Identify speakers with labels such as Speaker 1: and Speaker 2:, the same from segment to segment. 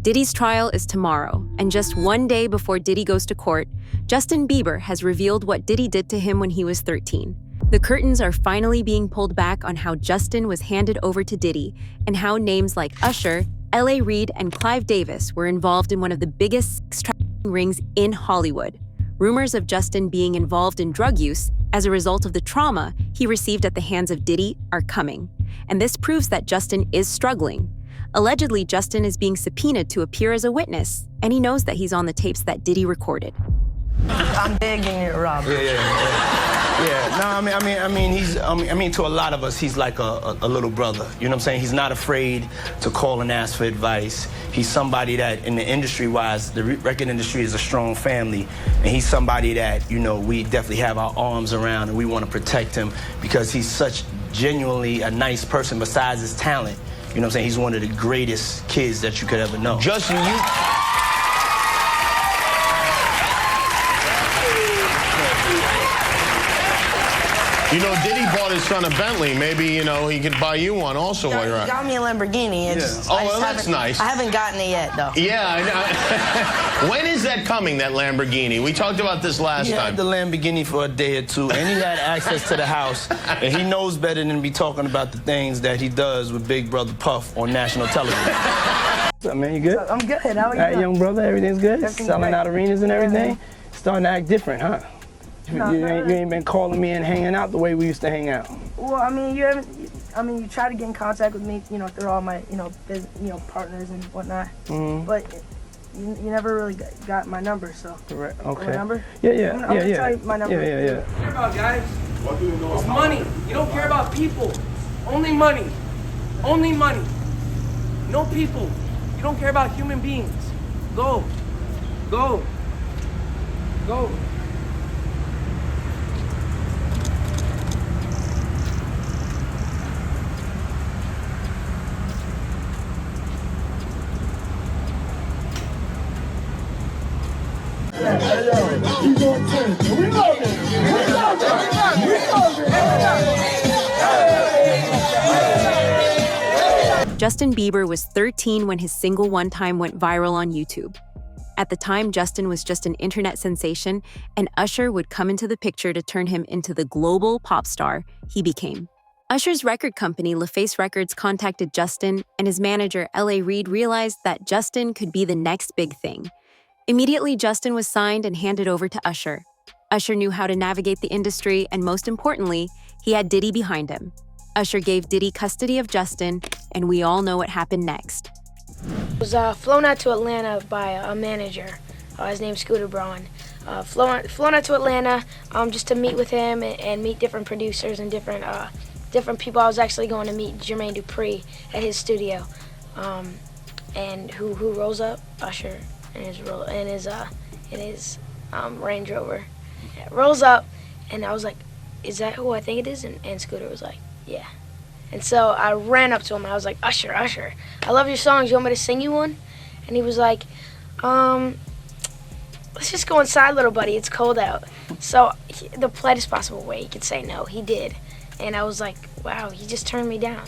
Speaker 1: Diddy's trial is tomorrow, and just one day before Diddy goes to court, Justin Bieber has revealed what Diddy did to him when he was 13. The curtains are finally being pulled back on how Justin was handed over to Diddy and how names like Usher, L.A. Reid, and Clive Davis were involved in one of the biggest sex trafficking rings in Hollywood. Rumors of Justin being involved in drug use as a result of the trauma he received at the hands of Diddy are coming, and this proves that Justin is struggling. Allegedly, Justin is being subpoenaed to appear as a witness, and he knows that he's on the tapes that Diddy recorded.
Speaker 2: I'm begging you, Rob.
Speaker 3: Yeah. No, I mean, to a lot of us, he's like a little brother. You know what I'm saying? He's not afraid to call and ask for advice. He's somebody that, in the industry-wise, the record industry is a strong family, and he's somebody that, you know, we definitely have our arms around, and we want to protect him because he's such genuinely a nice person besides his talent. You know what I'm saying? He's one of the greatest kids that you could ever know.
Speaker 4: Justin, You know, Diddy bought his son a Bentley. Maybe, you know, he could buy you one also while you're
Speaker 2: He
Speaker 4: out.
Speaker 2: got me a Lamborghini. It's,
Speaker 4: Oh, well, that's nice.
Speaker 2: I haven't gotten it yet, though.
Speaker 4: Yeah, I know. When is that coming, that Lamborghini? We talked about this last
Speaker 3: He
Speaker 4: time.
Speaker 3: had the Lamborghini for a day or two, and he had access to the house, and he knows better than to be talking about the things that he does with Big Brother Puff on national television.
Speaker 5: What's up, man? You good?
Speaker 2: I'm good. How are you?
Speaker 5: All right, young brother, everything's good?
Speaker 2: Everything's
Speaker 5: Selling
Speaker 2: great.
Speaker 5: out arenas and everything?
Speaker 2: Yeah.
Speaker 5: Starting to act different, huh?
Speaker 2: No,
Speaker 5: you ain't been calling me and hanging out the way we used to hang out.
Speaker 2: Well, I mean, you haven't. I mean, you try to get in contact with me, you know, through all my, partners and whatnot.
Speaker 5: Mm-hmm.
Speaker 2: But you never really got my number, so.
Speaker 5: Correct. Okay.
Speaker 2: My number?
Speaker 5: Yeah.
Speaker 2: I'm gonna tell you my number.
Speaker 5: Yeah.
Speaker 6: Care about, guys? It's money. You don't care about people. Only money. Only money. No people. You don't care about human beings. Go. Go. Go.
Speaker 1: Justin Bieber was 13 when his single One Time went viral on YouTube. At the time, Justin was just an internet sensation, and Usher would come into the picture to turn him into the global pop star he became. Usher's record company, LaFace Records, contacted Justin, and his manager, L.A. Reid, realized that Justin could be the next big thing. Immediately, Justin was signed and handed over to Usher. Usher knew how to navigate the industry, and most importantly, he had Diddy behind him. Usher gave Diddy custody of Justin, and we all know what happened next.
Speaker 7: I was flown out to Atlanta by a manager. His name's Scooter Braun. Flown out to Atlanta just to meet with him and meet different producers and different people. I was actually going to meet Jermaine Dupri at his studio. And who rolls up? Usher in his Range Rover. Yeah, rolls up, and I was like, "Is that who I think it is?" And Scooter was like, "Yeah." And so I ran up to him and I was like, Usher, I love your songs. You want me to sing you one? And he was like, let's just go inside, little buddy. It's cold out. So the politest possible way he could say no, he did. And I was like, wow, he just turned me down.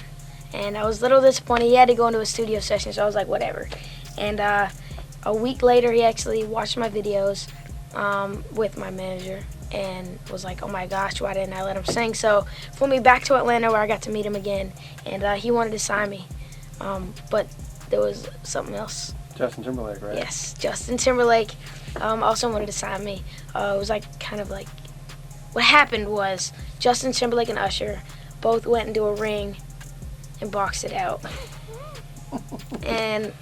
Speaker 7: And I was a little disappointed. He had to go into a studio session, so I was like, whatever. And a week later, he actually watched my videos with my manager and was like, oh my gosh, why didn't I let him sing? So flew me back to Atlanta where I got to meet him again, and he wanted to sign me. But there was something else.
Speaker 5: Justin Timberlake, right?
Speaker 7: Yes, Justin Timberlake also wanted to sign me. It was like kind of like, what happened was Justin Timberlake and Usher both went into a ring and boxed it out. And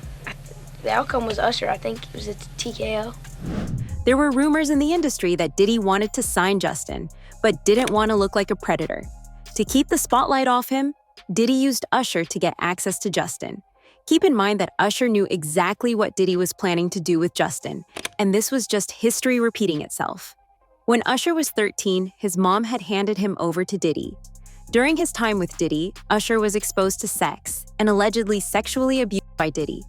Speaker 7: the outcome was Usher. I think it was a TKO.
Speaker 1: There were rumors in the industry that Diddy wanted to sign Justin, but didn't want to look like a predator. To keep the spotlight off him, Diddy used Usher to get access to Justin. Keep in mind that Usher knew exactly what Diddy was planning to do with Justin, and this was just history repeating itself. When Usher was 13, his mom had handed him over to Diddy. During his time with Diddy, Usher was exposed to sex and allegedly sexually abused by Diddy.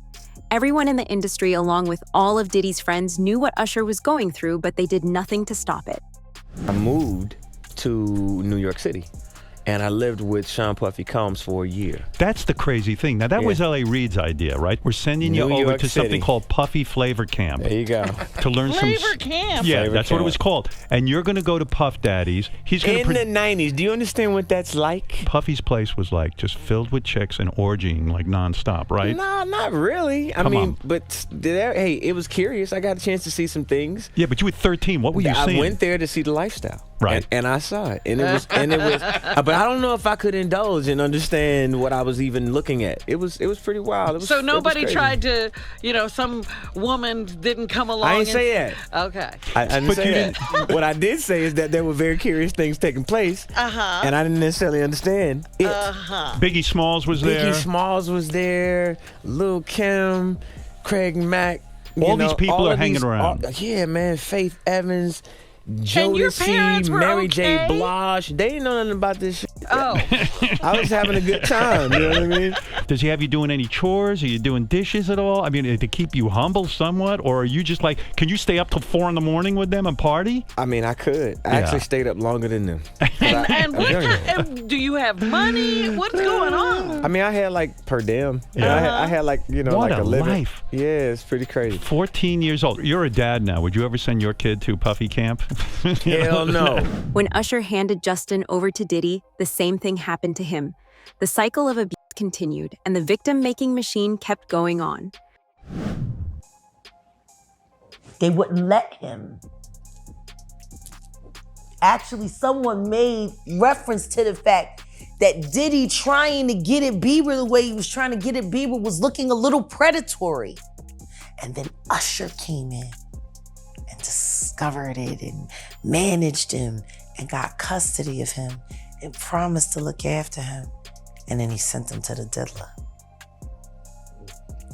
Speaker 1: Everyone in the industry, along with all of Diddy's friends, knew what Usher was going through, but they did nothing to stop it.
Speaker 8: I moved to New York City, and I lived with Sean Puffy Combs for a year.
Speaker 9: That's the crazy thing. Now, that was L.A. Reid's idea, right? We're sending you
Speaker 8: New
Speaker 9: over
Speaker 8: York
Speaker 9: to
Speaker 8: City.
Speaker 9: something called Puffy Flavor Camp.
Speaker 8: There you go.
Speaker 9: To learn some...
Speaker 10: Flavor Camp.
Speaker 9: Yeah,
Speaker 8: Flavor
Speaker 9: that's what it
Speaker 8: Camp.
Speaker 9: was called. And you're going to go to Puff Daddy's. He's going
Speaker 8: In the 90s, do you understand what that's like?
Speaker 9: Puffy's place was like just filled with chicks and orgying like nonstop, right?
Speaker 8: No, not really. I mean, but hey, it was curious. I got a chance to see some things.
Speaker 9: Yeah, but you were 13. What were you seeing?
Speaker 8: I went there to see the lifestyle.
Speaker 9: Right.
Speaker 8: And I saw it. And it was but I don't know if I could indulge and understand what I was even looking at. It was pretty wild.
Speaker 10: So nobody tried to, some woman didn't come along.
Speaker 8: I didn't say that.
Speaker 10: Okay.
Speaker 8: I didn't say that. What I did say is that there were very curious things taking place. And I didn't necessarily understand it.
Speaker 9: Biggie Smalls was there.
Speaker 8: Biggie Smalls was there. Lil' Kim, Craig Mack.
Speaker 9: All these people are hanging around.
Speaker 8: Yeah, man. Faith Evans.
Speaker 10: And your parents
Speaker 8: Jodeci,
Speaker 10: were
Speaker 8: Mary
Speaker 10: okay?
Speaker 8: J. Blige. They didn't know nothing about this shit.
Speaker 10: Oh.
Speaker 8: I was having a good time, you know what I mean?
Speaker 9: Does he have you doing any chores? Are you doing dishes at all? I mean, to keep you humble somewhat? Or are you just like, can you stay up till 4 in the morning with them and party?
Speaker 8: I mean, I could. I actually stayed up longer than them.
Speaker 10: And do you have money? What's going on?
Speaker 8: I mean, I had like per diem.
Speaker 9: Yeah.
Speaker 8: I had like,
Speaker 9: What
Speaker 8: like
Speaker 9: a
Speaker 8: living.
Speaker 9: life.
Speaker 8: Yeah, it's pretty crazy.
Speaker 9: 14 years old. You're a dad now. Would you ever send your kid to Puffy Camp?
Speaker 8: Hell no.
Speaker 1: When Usher handed Justin over to Diddy, the same thing happened to him. The cycle of abuse continued, and the victim-making machine kept going on.
Speaker 11: They wouldn't let him. Actually, someone made reference to the fact that Diddy trying to get at Bieber the way he was trying to get at Bieber was looking a little predatory. And then Usher came in and discovered it and managed him and got custody of him and promised to look after him. And then he sent him to the diddler.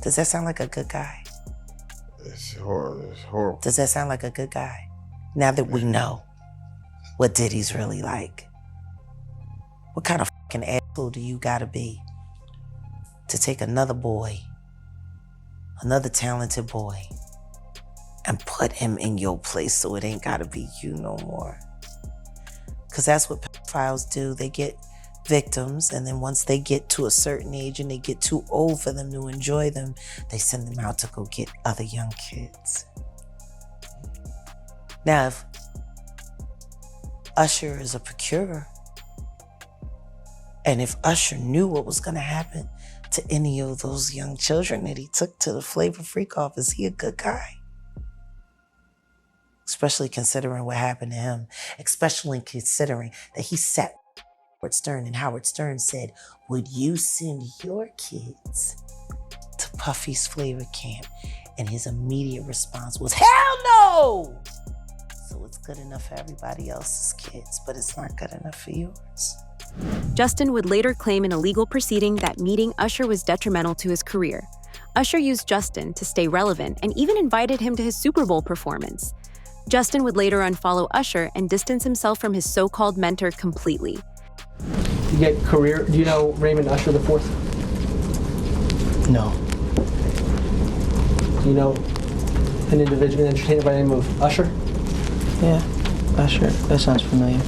Speaker 11: Does that sound like a good guy?
Speaker 12: It's horrible.
Speaker 11: Does that sound like a good guy? Now that we know what Diddy's really like, what kind of fucking asshole do you gotta be to take another boy, another talented boy, and put him in your place so it ain't gotta be you no more? Because that's what pedophiles do. They get victims, and then once they get to a certain age and they get too old for them to enjoy them, they send them out to go get other young kids. Now, if Usher is a procurer, and if Usher knew what was gonna happen to any of those young children that he took to the Flavor Freak off, is he a good guy? Especially considering what happened to him, especially considering that he sat with Howard Stern, and Howard Stern said, would you send your kids to Puffy's Flavor Camp? And his immediate response was, hell no! So it's good enough for everybody else's kids, but it's not good enough for yours.
Speaker 1: Justin would later claim in a legal proceeding that meeting Usher was detrimental to his career. Usher used Justin to stay relevant and even invited him to his Super Bowl performance. Justin would later unfollow Usher and distance himself from his so-called mentor completely.
Speaker 13: You get career. Do you know Raymond Usher the Fourth?
Speaker 5: No.
Speaker 13: Do you know an individual, an entertainer by the name of Usher?
Speaker 5: Yeah, Usher. That sounds familiar.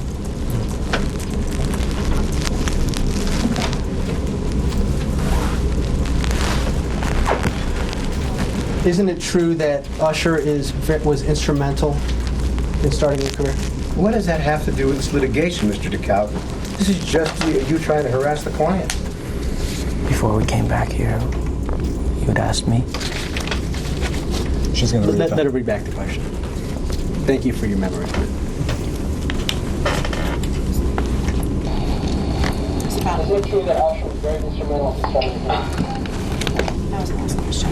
Speaker 13: Isn't it true that Usher was instrumental in starting your career?
Speaker 14: What does that have to do with this litigation, Mr. DeKalb? This is just you trying to harass the client.
Speaker 5: Before we came back here, you had asked me.
Speaker 14: She's going to
Speaker 13: Let her read back the question. Thank you for your memory.
Speaker 15: Is it true that Usher was very instrumental in starting your career?
Speaker 5: That was the last question.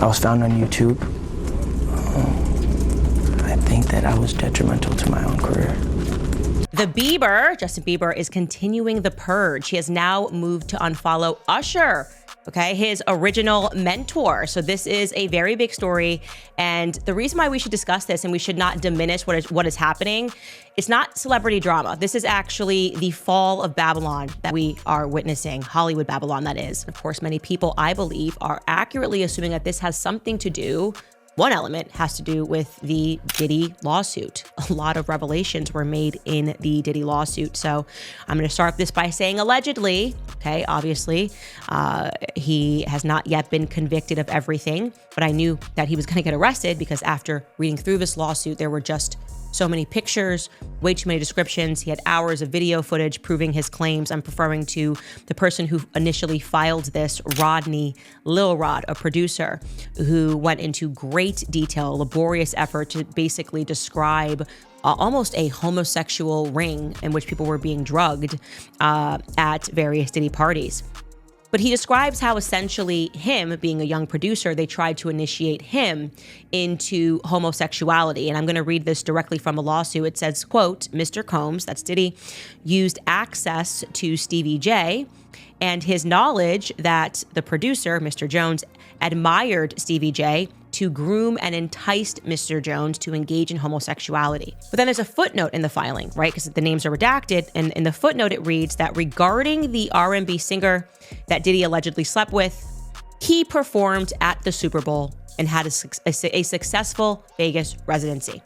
Speaker 5: I was found on YouTube. I think that I was detrimental to my own career.
Speaker 16: Justin Bieber, is continuing the purge. He has now moved to unfollow Usher, okay, his original mentor. So this is a very big story. And the reason why we should discuss this and we should not diminish what is happening, it's not celebrity drama. This is actually the fall of Babylon that we are witnessing, Hollywood Babylon, that is. Of course, many people, I believe, are accurately assuming that this has something to do One element has to do with the Diddy lawsuit. A lot of revelations were made in the Diddy lawsuit. So I'm going to start this by saying allegedly, okay, obviously, he has not yet been convicted of everything, but I knew that he was going to get arrested because after reading through this lawsuit, there were just so many pictures, way too many descriptions. He had hours of video footage proving his claims. I'm referring to the person who initially filed this, Rodney Lil Rod, a producer, who went into great detail, laborious effort to basically describe almost a homosexual ring in which people were being drugged at various Diddy parties. But he describes how essentially him, being a young producer, they tried to initiate him into homosexuality. And I'm going to read this directly from a lawsuit. It says, quote, Mr. Combs, that's Diddy, used access to Stevie J and his knowledge that the producer, Mr. Jones, admired Stevie J to groom and enticed Mr. Jones to engage in homosexuality. But then there's a footnote in the filing, right? Because the names are redacted. And in the footnote, it reads that regarding the R&B singer that Diddy allegedly slept with, he performed at the Super Bowl and had a successful Vegas residency.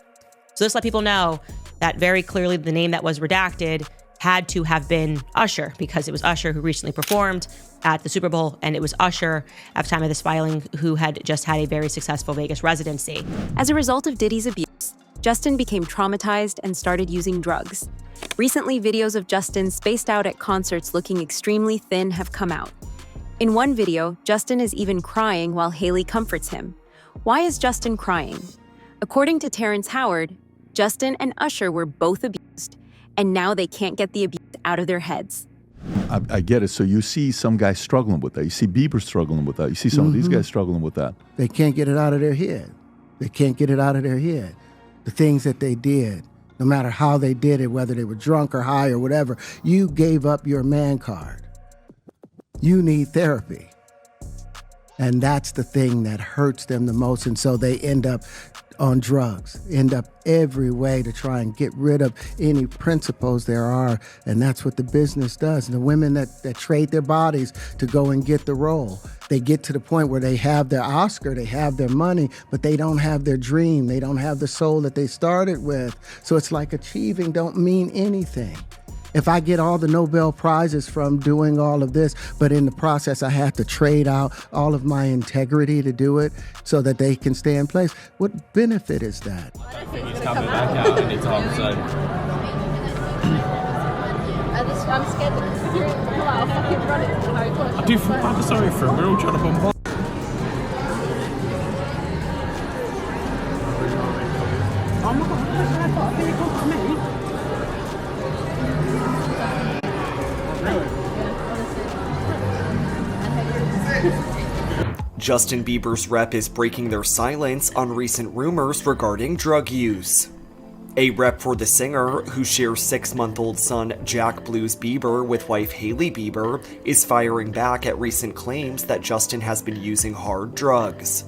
Speaker 16: So this let people know that very clearly the name that was redacted had to have been Usher, because it was Usher who recently performed at the Super Bowl, and it was Usher at the time of this filing who had just had a very successful Vegas residency.
Speaker 1: As a result of Diddy's abuse, Justin became traumatized and started using drugs. Recently, videos of Justin spaced out at concerts looking extremely thin have come out. In one video, Justin is even crying while Haley comforts him. Why is Justin crying? According to Terrence Howard, Justin and Usher were both abused, and now they can't get the abuse out of their heads.
Speaker 17: I get it. So you see some guys struggling with that. You see Bieber struggling with that. You see some of these guys struggling with that.
Speaker 18: They can't get it out of their head. They can't get it out of their head. The things that they did, no matter how they did it, whether they were drunk or high or whatever, you gave up your man card. You need therapy. And that's the thing that hurts them the most. And so they end up on drugs, end up every way to try and get rid of any principles there are. And that's what the business does. And the women that trade their bodies to go and get the role, they get to the point where they have their Oscar, they have their money, but they don't have their dream. They don't have the soul that they started with. So it's like achieving don't mean anything. If I get all the Nobel Prizes from doing all of this, but in the process I have to trade out all of my integrity to do it so that they can stay in place, what benefit is that?
Speaker 19: He's coming back out and it's all of a sudden.
Speaker 20: I'm scared the security will pull out. I'll fucking run it.
Speaker 19: I do feel bad, sorry for him. We're all trying to bombard.
Speaker 20: I'm not going to I think it comes to me.
Speaker 21: Justin Bieber's rep is breaking their silence on recent rumors regarding drug use. A rep for the singer, who shares 6-month-old son Jack Blues Bieber with wife Haley Bieber, is firing back at recent claims that Justin has been using hard drugs.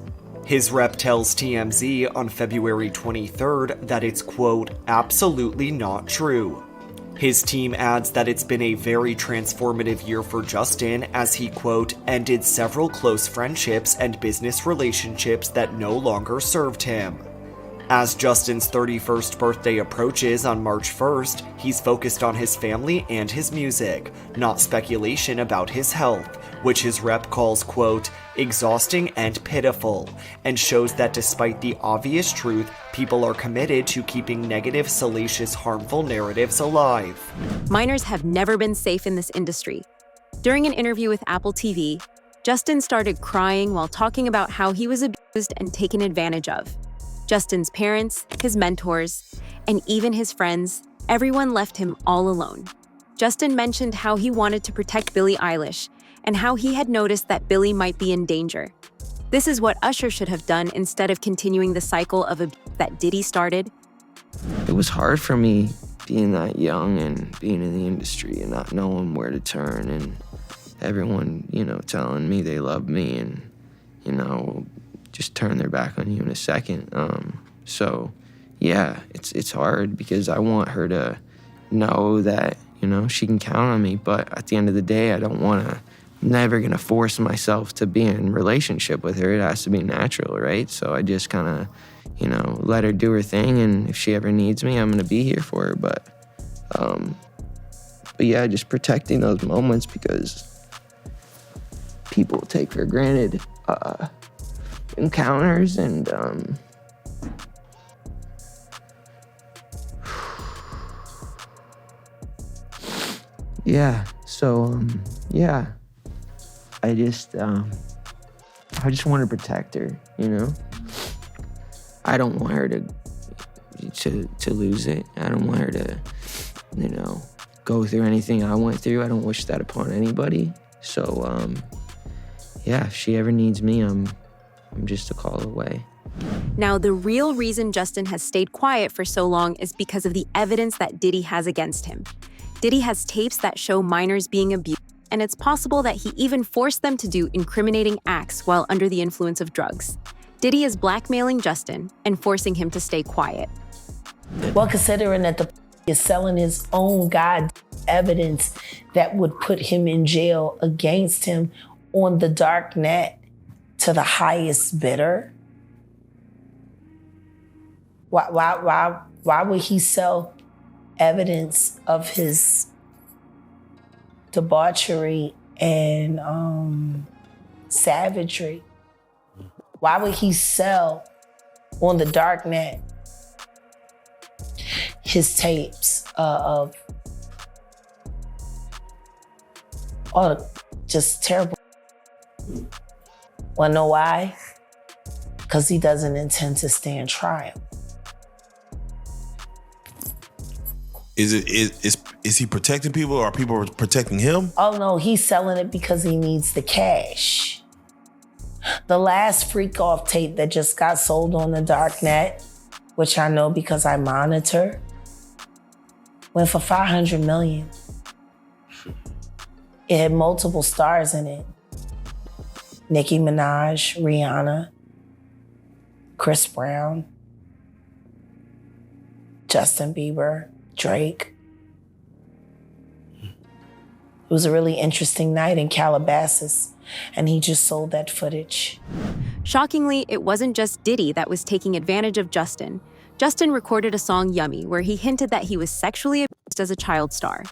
Speaker 21: His rep tells TMZ on February 23rd that it's, quote, absolutely not true. His team adds that it's been a very transformative year for Justin as he, quote, ended several close friendships and business relationships that no longer served him. As Justin's 31st birthday approaches on March 1st, he's focused on his family and his music, not speculation about his health, which his rep calls, quote, exhausting and pitiful, and shows that despite the obvious truth, people are committed to keeping negative, salacious, harmful narratives alive.
Speaker 1: Minors have never been safe in this industry. During an interview with Apple TV, Justin started crying while talking about how he was abused and taken advantage of. Justin's parents, his mentors, and even his friends, everyone left him all alone. Justin mentioned how he wanted to protect Billie Eilish and how he had noticed that Billie might be in danger. This is what Usher should have done instead of continuing the cycle of abuse that Diddy started.
Speaker 22: It was hard for me being that young and being in the industry and not knowing where to turn and everyone, telling me they love me and, just turn their back on you in a second. So yeah, it's hard because I want her to know that, she can count on me. But at the end of the day, I don't want to never gonna force myself to be in a relationship with her. It has to be natural, right? So I just kind of, you know, let her do her thing, and if she ever needs me, I'm gonna be here for her. But yeah, just protecting those moments, because people take for granted encounters, and yeah. So yeah, I just want to protect her, you know. I don't want her to lose it. I don't want her to, you know, go through anything I went through. I don't wish that upon anybody. So yeah, if she ever needs me, I'm just a call away.
Speaker 1: Now, the real reason Justin has stayed quiet for so long is because of the evidence that Diddy has against him. Diddy has tapes that show minors being abused, and it's possible that he even forced them to do incriminating acts while under the influence of drugs. Diddy is blackmailing Justin and forcing him to stay quiet.
Speaker 11: Well, considering that the is selling his own evidence that would put him in jail against him on the dark net to the highest bidder, why would he sell evidence of his debauchery and savagery? Why would he sell on the dark net his tapes of just terrible? Wanna know why? Because he doesn't intend to stand trial.
Speaker 3: Is he protecting people, or are people protecting him?
Speaker 11: Oh no, he's selling it because he needs the cash. The last freak off tape that just got sold on the dark net, which I know because I monitor, went for $500 million. It had multiple stars in it. Nicki Minaj, Rihanna, Chris Brown, Justin Bieber, Drake. It was a really interesting night in Calabasas, and he just sold that footage.
Speaker 1: Shockingly, it wasn't just Diddy that was taking advantage of Justin. Justin recorded a song, Yummy, where he hinted that he was sexually abused as a child star.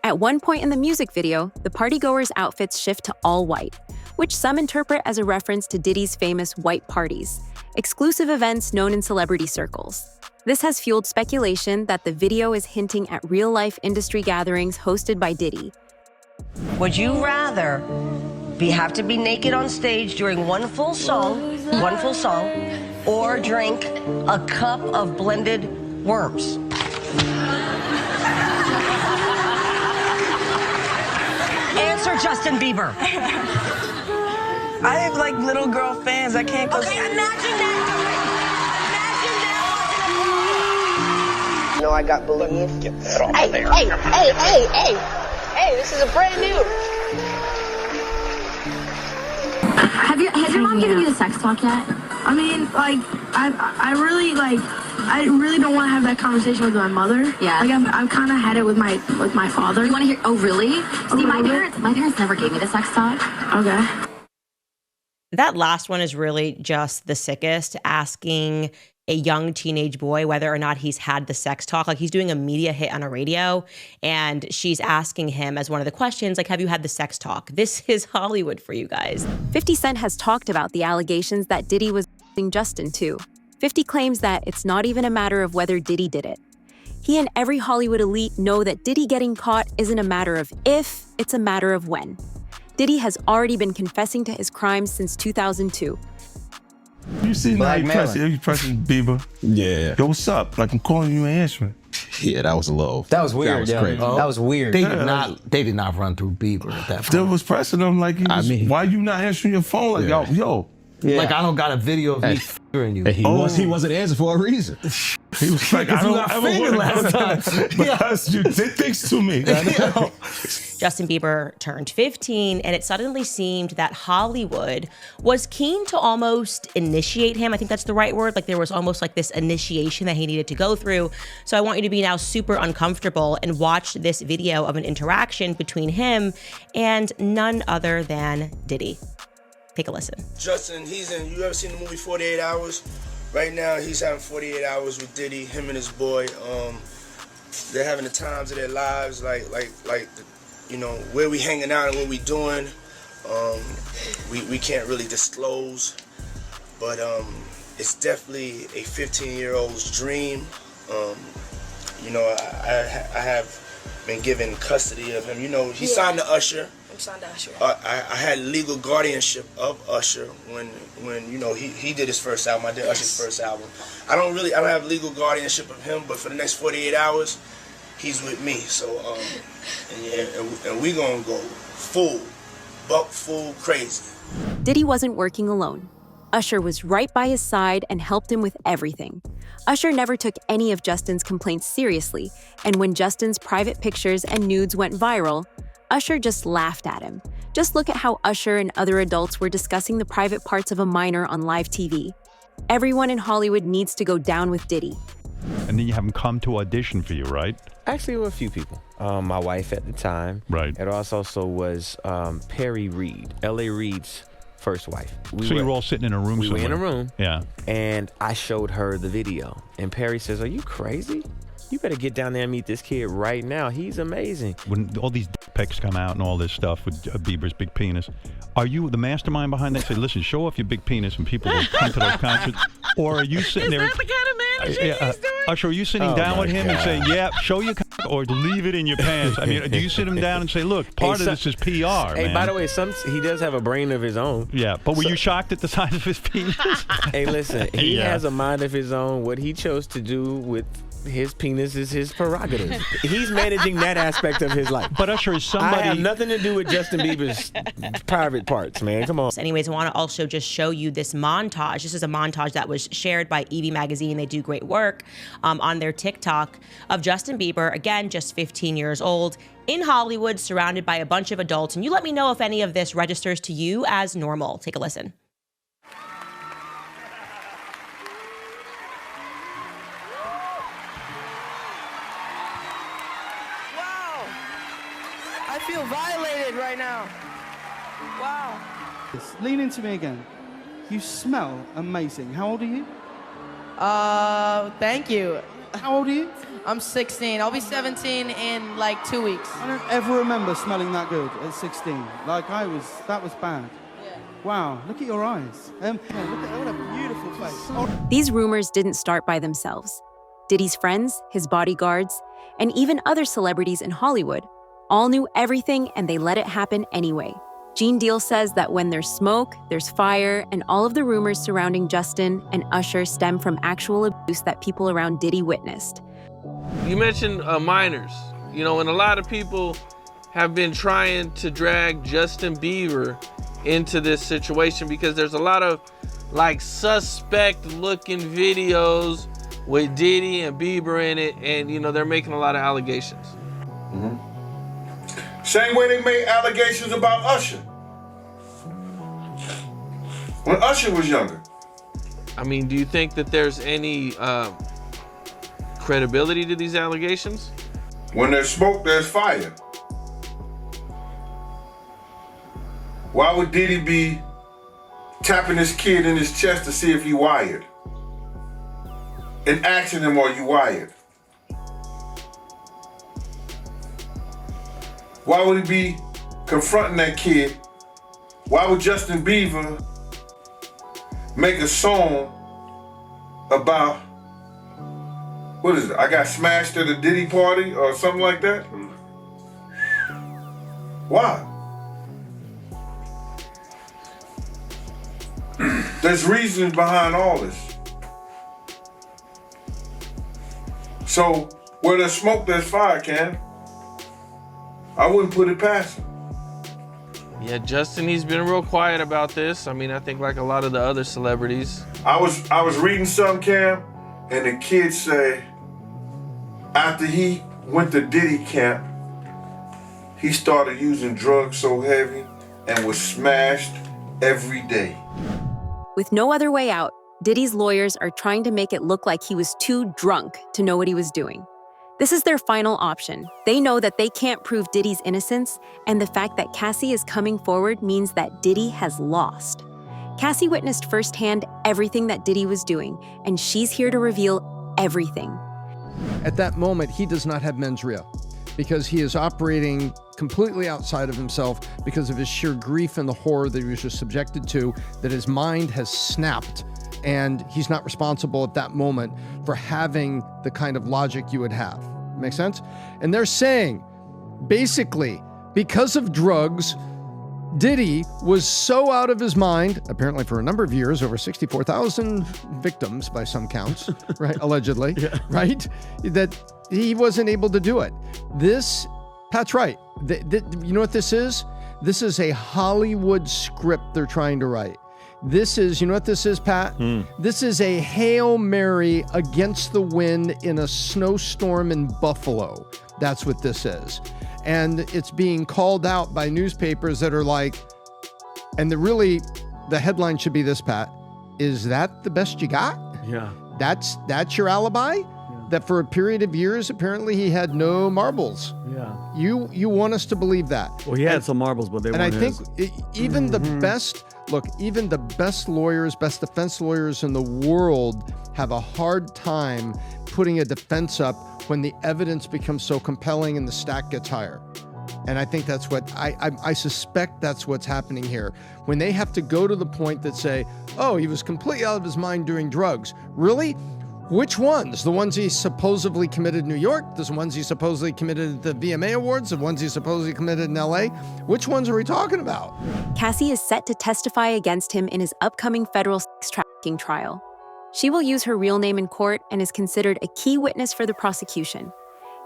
Speaker 1: At one point in the music video, the partygoers' outfits shift to all white, which some interpret as a reference to Diddy's famous white parties, exclusive events known in celebrity circles. This has fueled speculation that the video is hinting at real-life industry gatherings hosted by Diddy.
Speaker 4: Would you rather have to be naked on stage during one full song, or drink a cup of blended worms? Answer, Justin Bieber.
Speaker 23: I have like little girl fans. I can't go.
Speaker 4: Okay, imagine that.
Speaker 23: You know I got Believe.
Speaker 4: Get that off there. Hey, this is a brand new.
Speaker 24: Has your mom given you the sex talk yet? I mean, like, I really don't want to have that conversation with my mother. Yeah. Like, I've kind of had it with my father.
Speaker 20: You want to hear? Oh, really? See, my
Speaker 24: bit.
Speaker 20: parents never gave me the sex talk.
Speaker 24: Okay.
Speaker 16: That last one is really just the sickest, asking a young teenage boy whether or not he's had the sex talk. Like, he's doing a media hit on a radio, and she's asking him as one of the questions, like, have you had the sex talk? This is Hollywood for you guys.
Speaker 1: 50 Cent has talked about the allegations that Diddy was using Justin too. 50 claims that it's not even a matter of whether Diddy did it. He and every Hollywood elite know that Diddy getting caught isn't a matter of if, it's a matter of when. Diddy has already been confessing to his crimes since 2002.
Speaker 3: You see now you pressing Bieber.
Speaker 25: Yeah.
Speaker 3: Yo, what's up? Like, I'm calling you and answering.
Speaker 25: Yeah, that was a little.
Speaker 5: That was weird.
Speaker 25: That was crazy.
Speaker 5: That was weird.
Speaker 3: They
Speaker 5: did not run through Bieber at that point.
Speaker 3: Still was pressing him like, why you not answering your phone? Like, yo,
Speaker 2: Like I don't got a video of me fingering you.
Speaker 3: He
Speaker 2: wasn't answering for a reason.
Speaker 3: He was like, I don't ever
Speaker 2: fingered
Speaker 3: want
Speaker 2: last time.
Speaker 3: because you did things to me.
Speaker 16: Justin Bieber turned 15, and it suddenly seemed that Hollywood was keen to almost initiate him. I think that's the right word. Like there was almost like this initiation that he needed to go through. So I want you to be now super uncomfortable and watch this video of an interaction between him and none other than Diddy. Take a listen.
Speaker 6: Justin, you ever seen the movie 48 Hours? Right now, he's having 48 hours with Diddy, him and his boy. They're having the times of their lives, like, where we hanging out and what we doing. We can't really disclose, but it's definitely a 15-year-old's dream. I have been given custody of him. He signed to Usher.
Speaker 23: Signed to Usher.
Speaker 6: I had legal guardianship of Usher when he did his first album. I did Usher's first album. I don't have legal guardianship of him, but for the next 48 hours, he's with me. So and we gonna go full crazy.
Speaker 1: Diddy wasn't working alone. Usher was right by his side and helped him with everything. Usher never took any of Justin's complaints seriously, and when Justin's private pictures and nudes went viral, Usher just laughed at him. Just look at how Usher and other adults were discussing the private parts of a minor on live TV. Everyone in Hollywood needs to go down with Diddy.
Speaker 9: And then you have him come to audition for you, right?
Speaker 8: Actually, there were a few people. My wife at the time.
Speaker 9: Right.
Speaker 8: It also was Perry Reed, L.A. Reid's first wife.
Speaker 9: So you were all sitting in a room
Speaker 8: We were in a room.
Speaker 9: Yeah.
Speaker 8: And I showed her the video. And Perry says, "Are you crazy? You better get down there and meet this kid right now. He's amazing."
Speaker 9: When all these dick pics come out and all this stuff with Bieber's big penis, are you the mastermind behind that? Say, listen, show off your big penis and people will come to those concerts. Or are you sitting there?
Speaker 23: Is that the kind of managing he's doing?
Speaker 9: Usher, are you sitting down with him and saying, yeah, show your cock, or leave it in your pants? I mean, do you sit him down and say, look, part of this is PR, man.
Speaker 8: By the way, he does have a brain of his own.
Speaker 9: Yeah, but were you shocked at the size of his penis?
Speaker 8: Hey, listen, he has a mind of his own. What he chose to do with his penis is his prerogative. He's managing that aspect of his life.
Speaker 9: But Usher is somebody...
Speaker 8: I have nothing to do with Justin Bieber's private parts, man. Come on.
Speaker 16: Anyways, I want to also just show you this montage. This is a montage that was shared by Evie Magazine. They do great work on their TikTok of Justin Bieber, again, just 15 years old, in Hollywood, surrounded by a bunch of adults. And you let me know if any of this registers to you as normal. Take a listen.
Speaker 23: I feel violated right now. Wow.
Speaker 7: Lean into me again. You smell amazing. How old are you?
Speaker 23: Thank you.
Speaker 7: How old are you?
Speaker 23: I'm 16. I'll be 17 in like 2 weeks.
Speaker 7: I don't ever remember smelling that good at 16. Like that was bad.
Speaker 23: Yeah.
Speaker 7: Wow, look at your eyes. Look at what a beautiful face.
Speaker 1: These rumors didn't start by themselves. Diddy's friends, his bodyguards, and even other celebrities in Hollywood all knew everything, and they let it happen anyway. Gene Deal says that when there's smoke, there's fire, and all of the rumors surrounding Justin and Usher stem from actual abuse that people around Diddy witnessed.
Speaker 10: You mentioned minors, and a lot of people have been trying to drag Justin Bieber into this situation because there's a lot of suspect looking videos with Diddy and Bieber in it, and they're making a lot of allegations.
Speaker 12: Mm-hmm. Same way they made allegations about Usher. When Usher was younger.
Speaker 10: I mean, do you think that there's any credibility to these allegations?
Speaker 12: When there's smoke, there's fire. Why would Diddy be tapping this kid in his chest to see if he wired? And asking him, are you wired? Why would he be confronting that kid? Why would Justin Bieber make a song about, what is it? I got smashed at a Diddy party or something like that? Why? There's reasons behind all this. So where there's smoke, there's fire, Cam. I wouldn't put it past him.
Speaker 10: Yeah, Justin, he's been real quiet about this. I mean, I think like a lot of the other celebrities.
Speaker 12: I was reading some, Cam, and the kids say after he went to Diddy camp, he started using drugs so heavy and was smashed every day.
Speaker 1: With no other way out, Diddy's lawyers are trying to make it look like he was too drunk to know what he was doing. This is their final option. They know that they can't prove Diddy's innocence, and the fact that Cassie is coming forward means that Diddy has lost. Cassie witnessed firsthand everything that Diddy was doing, and she's here to reveal everything.
Speaker 13: At that moment, he does not have mens rea because he is operating completely outside of himself because of his sheer grief and the horror that he was just subjected to, that his mind has snapped. And he's not responsible at that moment for having the kind of logic you would have. Make sense? And they're saying, basically, because of drugs, Diddy was so out of his mind, apparently for a number of years, over 64,000 victims by some counts, right? Allegedly, right? That he wasn't able to do it. Pat's right. You know what this is? This is a Hollywood script they're trying to write. This is, you know what this is, Pat? This is a Hail Mary against the wind in a snowstorm in Buffalo. That's what this is. And it's being called out by newspapers that are like, and the headline should be this, Pat, is that the best you got?
Speaker 8: Yeah.
Speaker 13: That's your alibi? That for a period of years, apparently he had no marbles.
Speaker 14: Yeah.
Speaker 13: You want us to believe that.
Speaker 14: Well, he had some marbles, but they weren't his.
Speaker 13: And I think even the best lawyers, best defense lawyers in the world have a hard time putting a defense up when the evidence becomes so compelling and the stack gets higher. And I think that's what, I suspect that's what's happening here. When they have to go to the point that say, oh, he was completely out of his mind doing drugs. Really? Which ones? The ones he supposedly committed in New York? The ones he supposedly committed at the VMA Awards? The ones he supposedly committed in LA? Which ones are we talking about?
Speaker 1: Cassie is set to testify against him in his upcoming federal sex trafficking trial. She will use her real name in court and is considered a key witness for the prosecution.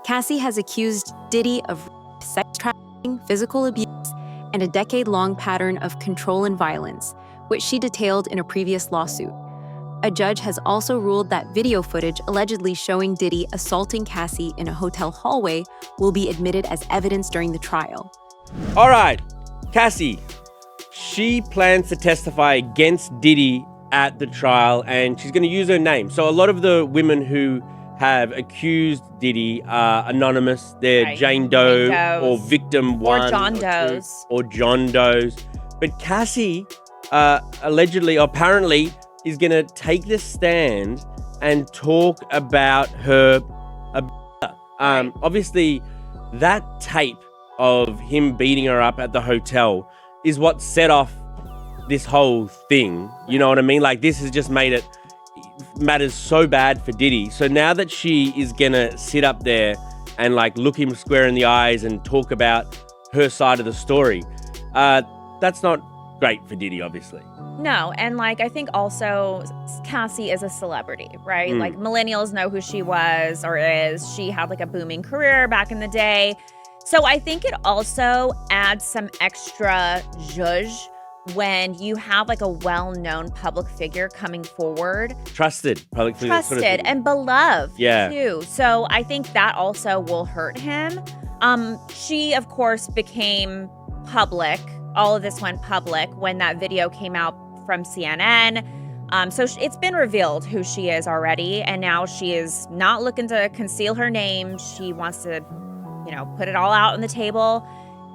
Speaker 1: Cassie has accused Diddy of sex trafficking, physical abuse, and a decade-long pattern of control and violence, which she detailed in a previous lawsuit. A judge has also ruled that video footage allegedly showing Diddy assaulting Cassie in a hotel hallway will be admitted as evidence during the trial.
Speaker 15: All right, Cassie, she plans to testify against Diddy at the trial, and she's going to use her name. So a lot of the women who have accused Diddy are anonymous. They're Jane Doe or Victim One.
Speaker 16: Or John Does.
Speaker 15: Or John Does. But Cassie allegedly, apparently, is going to take the stand and talk about her. Obviously, that tape of him beating her up at the hotel is what set off this whole thing. You know what I mean? Like, this has just made it matters so bad for Diddy. So now that she is going to sit up there and like look him square in the eyes and talk about her side of the story, that's not great for Diddy, obviously.
Speaker 17: No, and like I think also Cassie is a celebrity, right? Like millennials know who she was or is. She had like a booming career back in the day. So I think it also adds some extra zhuzh when you have like a well-known public figure coming forward.
Speaker 15: Trusted public figure.
Speaker 17: Trusted and beloved too. So I think that also will hurt him. She, of course, became public. All of this went public when that video came out from CNN. So it's been revealed who she is already. And now she is not looking to conceal her name. She wants to, put it all out on the table.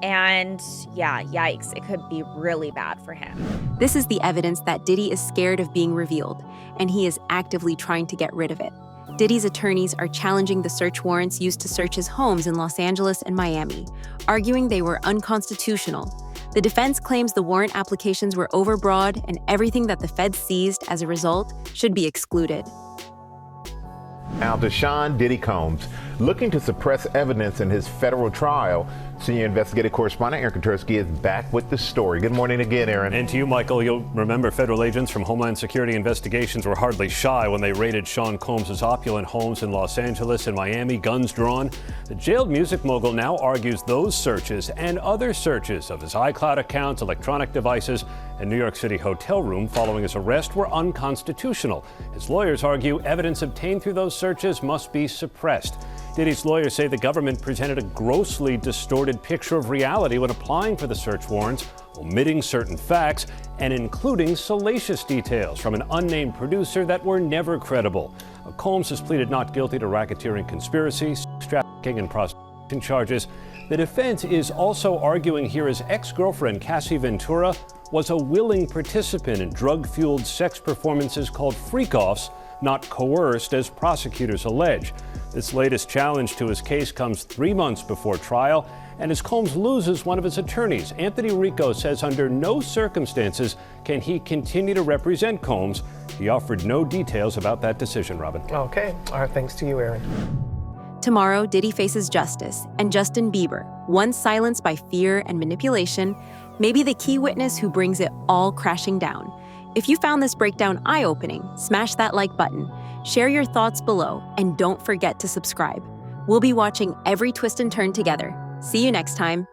Speaker 17: And yeah, yikes, it could be really bad for him.
Speaker 1: This is the evidence that Diddy is scared of being revealed, and he is actively trying to get rid of it. Diddy's attorneys are challenging the search warrants used to search his homes in Los Angeles and Miami, arguing they were unconstitutional. The defense claims the warrant applications were overbroad and everything that the feds seized as a result should be excluded.
Speaker 25: Now, Deshaun Diddy Combs, looking to suppress evidence in his federal trial,
Speaker 18: Senior investigative correspondent Aaron Katersky is back with the story. Good morning again, Aaron.
Speaker 19: And to you, Michael. You'll remember federal agents from Homeland Security investigations were hardly shy when they raided Sean Combs' opulent homes in Los Angeles and Miami, guns drawn. The jailed music mogul now argues those searches and other searches of his iCloud accounts, electronic devices, and New York City hotel room following his arrest were unconstitutional. His lawyers argue evidence obtained through those searches must be suppressed. Diddy's lawyers say the government presented a grossly distorted picture of reality when applying for the search warrants, omitting certain facts and including salacious details from an unnamed producer that were never credible. Combs has pleaded not guilty to racketeering conspiracy, sex trafficking, and prostitution charges. The defense is also arguing here his ex-girlfriend, Cassie Ventura, was a willing participant in drug-fueled sex performances called freak-offs, not coerced as prosecutors allege. This latest challenge to his case comes 3 months before trial, and as Combs loses one of his attorneys, Anthony Rico says under no circumstances can he continue to represent Combs. He offered no details about that decision, Robin.
Speaker 21: Okay. All right. Thanks to you, Aaron.
Speaker 1: Tomorrow, Diddy faces justice, and Justin Bieber, once silenced by fear and manipulation, may be the key witness who brings it all crashing down. If you found this breakdown eye-opening, smash that like button, share your thoughts below, and don't forget to subscribe. We'll be watching every twist and turn together. See you next time.